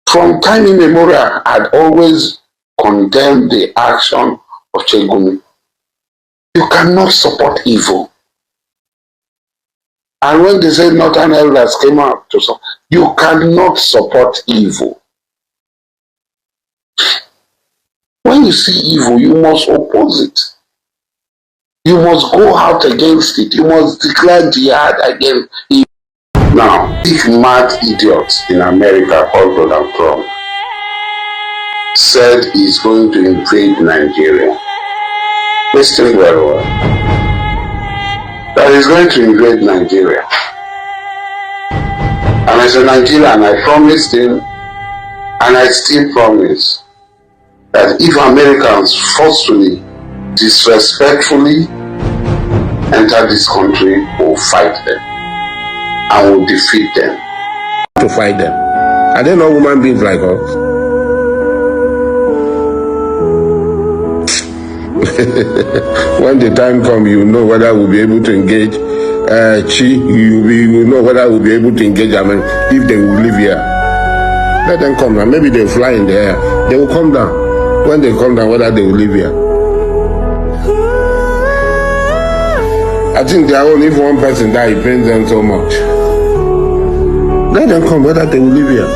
from time immemorial, had always condemned the action of Chegumi. You cannot support evil. And when they say Northern elders came out to support, you cannot support evil. When you see evil, you must oppose it. You must go out against it. You must declare jihad against evil. Now, this mad idiot in America called Donald Trump said he's going to invade Nigeria. Listen very well. That he's going to invade Nigeria. And as a Nigerian, I promised him, and I still promise, that if Americans forcefully, disrespectfully enter this country, we'll fight them and we'll defeat them. To fight them. Are they not human beings like us? When the time comes, you know whether we'll be able to engage you will know whether we'll be able to engage them if they will live here. Let them come down. Maybe they'll fly in the air. They will come down. When they come down, whether they will live here. I think their own, if one person dies, it pains them so much. Let them come, whether they will live here.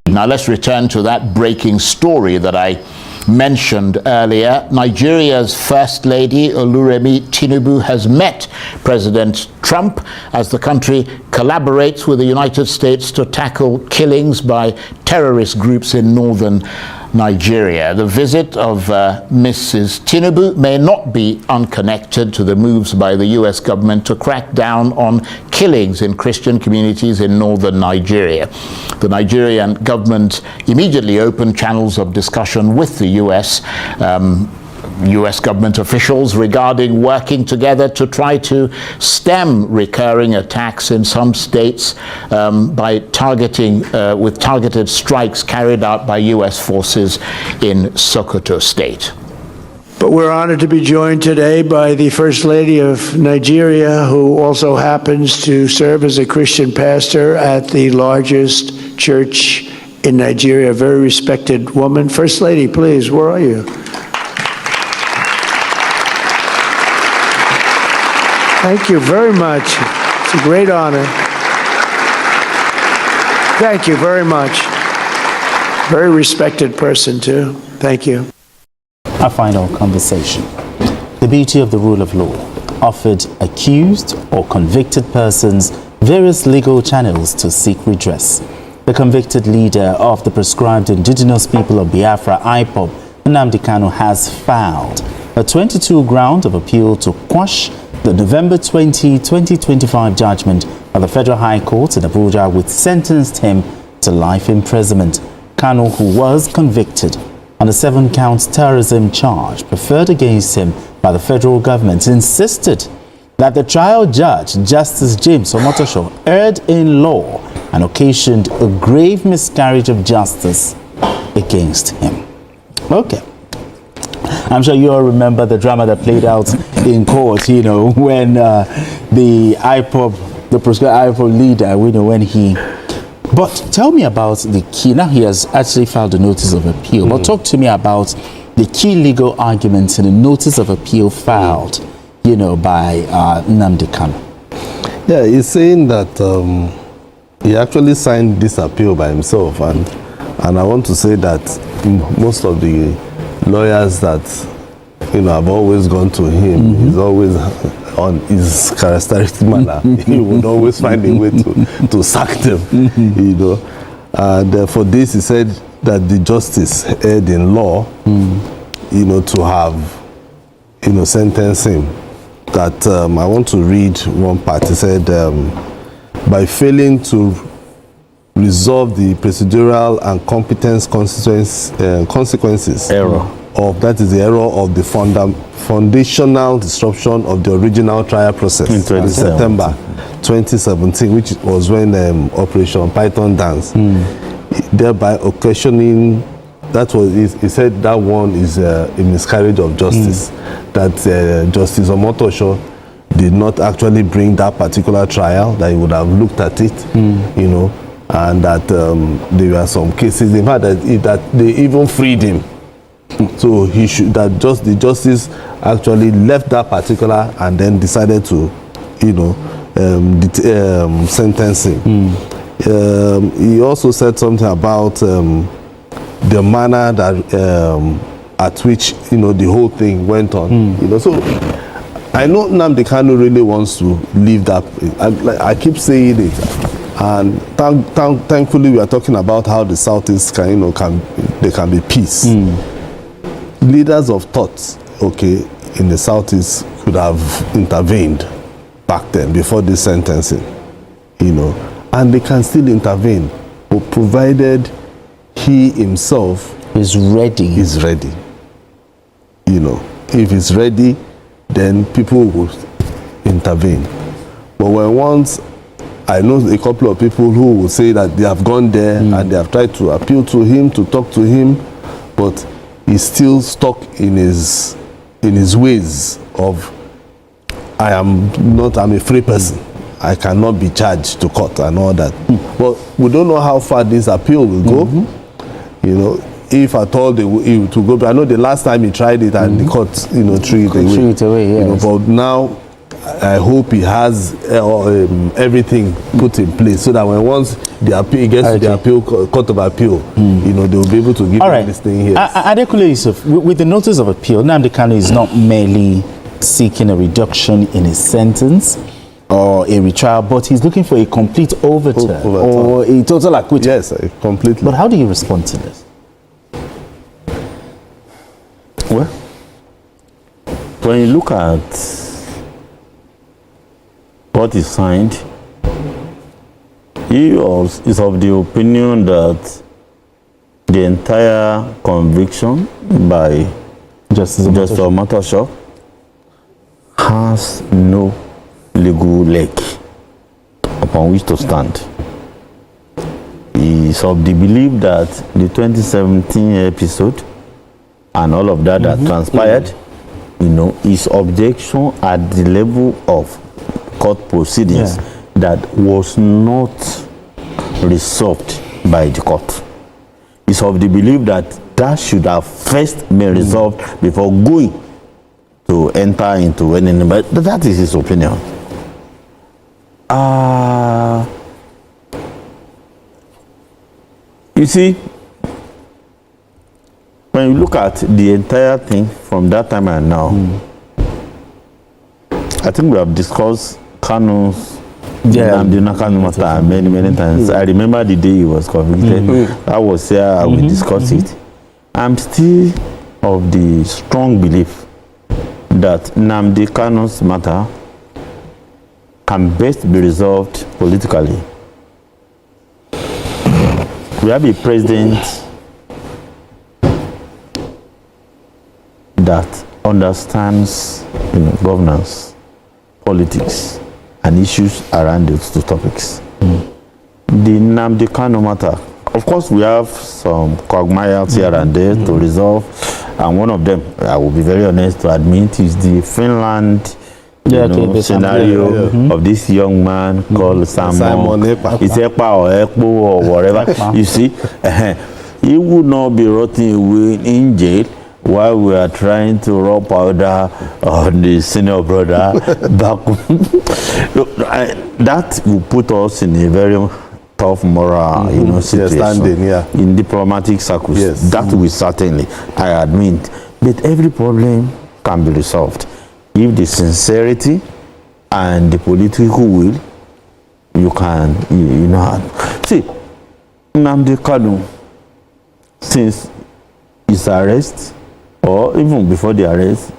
Now let's return to that breaking story that I mentioned earlier. Nigeria's First Lady Oluremi Tinubu has met President Trump as the country collaborates with the United States to tackle killings by terrorist groups in northern Nigeria. The visit of Mrs. Tinubu may not be unconnected to the moves by the US government to crack down on killings in Christian communities in northern Nigeria. The Nigerian government immediately opened channels of discussion with the US government officials regarding working together to try to stem recurring attacks in some states by with targeted strikes carried out by US forces in Sokoto State. But we're honored to be joined today by the First Lady of Nigeria, who also happens to serve as a Christian pastor at the largest church in Nigeria, a very respected woman. First Lady, please, where are you? Thank you very much. It's a great honor. Thank you very much. Very respected person, too. Thank you. Our final conversation. The beauty of the rule of law offered accused or convicted persons various legal channels to seek redress. The convicted leader of the proscribed indigenous people of Biafra, IPOB, Nnamdi Kanu, has filed a 22 ground of appeal to quash the November 20, 2025 judgment of the Federal High Court in Abuja, which sentenced him to life imprisonment. Kanu, who was convicted on a 7-count terrorism charge preferred against him by the federal government, insisted that the trial judge, Justice James Omotosho, erred in law and occasioned a grave miscarriage of justice against him. Okay. I'm sure you all remember the drama that played out in court, you know, when the proscribed IPOB leader, you know, when he... But tell me about the key. Now he has actually filed a notice of appeal. But talk to me about the key legal arguments in the notice of appeal filed, you know, by Nnamdi Kanu. Yeah, he's saying that he actually signed this appeal by himself, and I want to say that most of the lawyers that, you know, have always gone to him, he's always on his characteristic manner. He would always find a way to sack them, you know. And for this, he said that the justice erred in law, you know, to have, you know, sentence him. That I want to read one part. He said, by failing to resolve the procedural and competence consequences of, that is the error of the foundational disruption of the original trial process in September 2017, which was when Operation Python Dance, thereby occasioning, that was, he said that one is a miscarriage of justice, that Justice Omotosho did not actually bring that particular trial, that he would have looked at it, you know, and that there were some cases, in fact, that they even freed him. So he should, that just the justice actually left that particular and then decided to, sentence him. He also said something about the manner that at which the whole thing went on. So I know Nnamdi Kanu really wants to leave that. I keep saying it, and thankfully we are talking about how the Southeast can be peace. Leaders of thought, in the Southeast could have intervened back then before this sentencing, and they can still intervene, but provided he himself is ready. If he's ready, then people will intervene. But when once, I know a couple of people who will say that they have gone there and they have tried to appeal to him, to talk to him, but he's still stuck in his ways of, I'm a free person. I cannot be charged to court and all that. But we don't know how far this appeal will go. If at all they will to go. But I know the last time he tried it and the court, threw it away. Yes. But now, I hope he has everything put in place so that once the appeal gets to the court of appeal, they will be able to give him this thing here. Adekunle Yusuf, with the notice of appeal, Nnamdi Kanu is not merely seeking a reduction in his sentence or a retrial, but he's looking for a complete overturn. Or a total acquittal. Yes, completely. But how do you respond to this? Well, when you look at what is signed, he is of the opinion that the entire conviction by Justice Omatosho has no legal leg upon which to stand. He is of the belief that the 2017 episode and all of that that transpired, his objection at the level of court proceedings that was not resolved by the court. He's of the belief that should have first been resolved before going to enter into any, but that is his opinion. You see, when you look at the entire thing from that time and now, I think we have discussed Kanu's Nnamdi Kanu matter many times. I remember the day he was convicted. I was here, we discussed it. I'm still of the strong belief that Nnamdi Kanu's matter can best be resolved politically. We have a president that understands governance, politics, and issues around those two topics. The Nnamdi Kanu matter, of course, we have some quagmires here and there to resolve, and one of them, I will be very honest to admit, is the Finland scenario of this young man called Simon Ekpa or Ekpo or whatever. You see, he would not be rotting away in jail while we are trying to rub powder on the senior brother back. That will put us in a very tough moral situation in diplomatic circles. Yes. That will certainly, I admit. But every problem can be resolved if the sincerity and the political will, you can, see, Nnamdi Kanu, since his arrest, or even before the arrest,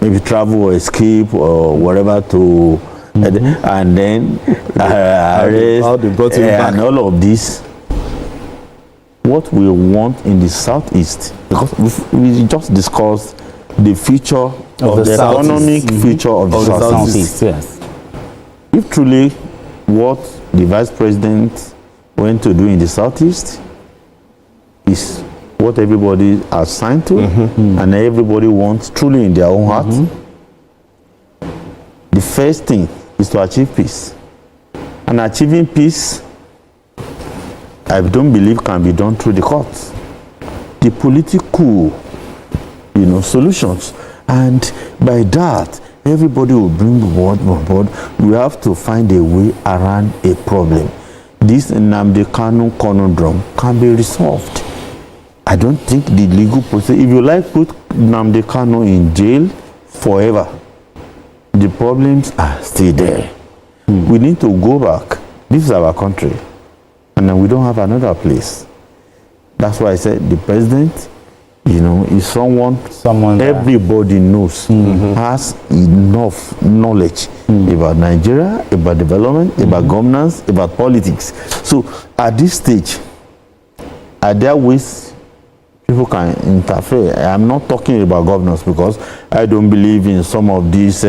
maybe travel or escape or whatever to, and then arrest, how they brought him back. And all of this, what we want in the Southeast, because we just discussed the future of the economic future of the Southeast. Yes. If truly what the Vice President went to do in the Southeast is what everybody has signed to and everybody wants truly in their own heart, the first thing is to achieve peace. And achieving peace I don't believe can be done through the courts. The political, solutions, and by that, everybody will bring on board. We have to find a way around a problem. This Nnamdi Kanu conundrum can be resolved. I don't think the legal process, if you like put Nnamdi Kanu in jail forever, the problems are still there. We need to go back. This is our country, and then we don't have another place. That's why I said the president, is someone everybody knows, has enough knowledge about Nigeria, about development, about governance, about politics. So at this stage, are there ways people can interfere? I'm not talking about governors, because I don't believe in some of these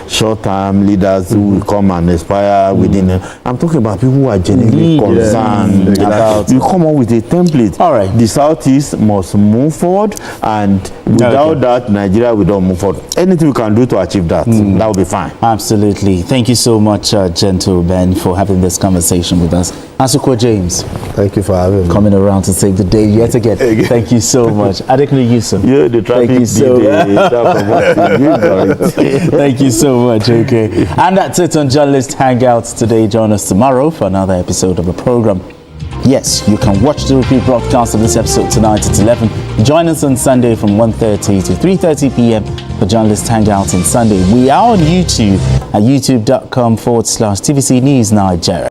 short-term leaders who will come and expire within. I'm talking about people who are genuinely concerned about. You come up with a template. All right. The Southeast must move forward, and without that, Nigeria will not move forward. Anything we can do to achieve that, that will be fine. Absolutely. Thank you so much, Gentle Ben, for having this conversation with us. Asukwa James, Thank you for having me. coming around to save the day yet again. Thank you so much. Adekunle Yusuf. Yeah, the traffic. Thank you so Thank you so much. Okay. And that's it on Journalist Hangouts today. Join us tomorrow for another episode of the program. Yes, you can watch the repeat broadcast of this episode tonight at 11. Join us on Sunday from 1:30 to 3:30 p.m. for Journalist Hangouts on Sunday. We are on YouTube at youtube.com/TVC News Nigeria.